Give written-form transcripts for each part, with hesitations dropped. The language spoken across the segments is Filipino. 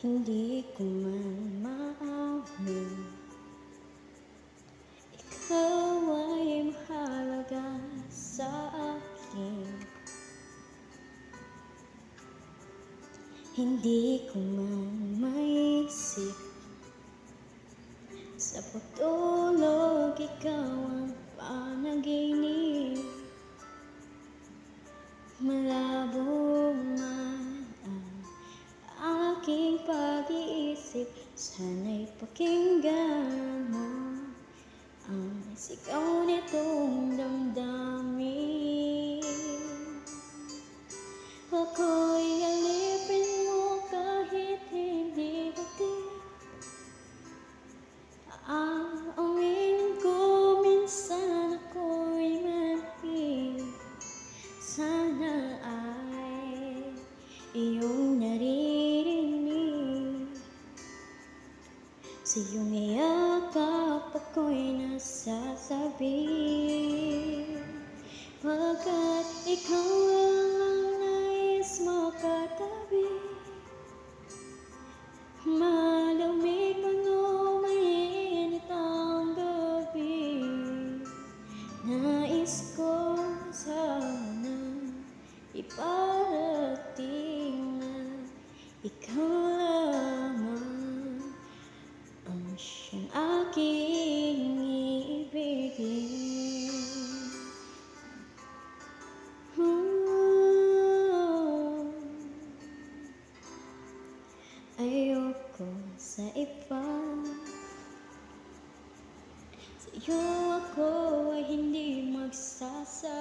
Hindi ko man maamin, ikaw ay mahalaga sa akin. Hindi ko man maisip, sa pagtulog ikaw ang panaginip. Malabo man ang aking pag-iisip, sana'y pakinggan mo ang sigaw nitong damdamin. Ako'y alipin mo kahit hindi batid. Aminin ko minsan ako'y manhid. Sana ay iyong naririnig. Sa iyong iyakap ako'y nasasabi, pagkat ikaw lang ang nais makatabi. Malamig man o mainit ang gabi, nais ko sana iparating na ikaw lamang ang siyang aking ibigin. Ayoko sa iba, sa iyo ako ay hindi magsasawa.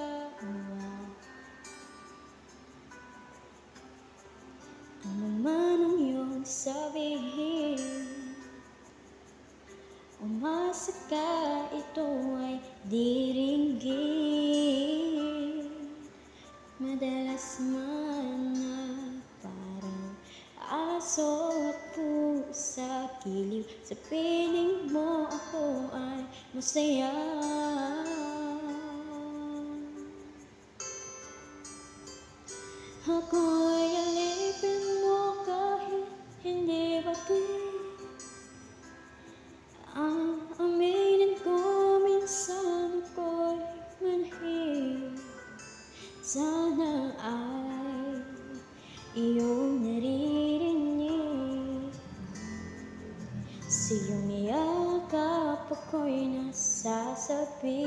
Ano man ang iyong sabihin, umasa ka ito ay diringgin. Madalas man na parang aso at pusa, giliw sa piling mo ako ay masaya. Ako'y alipin mo kahit hindi batid. Aminin ko minsan ako'y manhid. Sana ay iyong naririnig. Sa iyong iyakap ako'y nasasabi,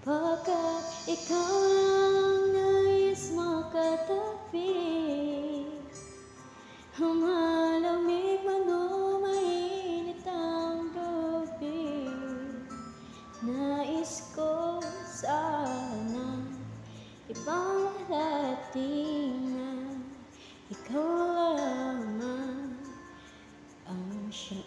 pagkat ikaw lang nais makatabi. Malamig man o mainit ang gabi, nais ko sana iparating na ikaw lamang ang siyang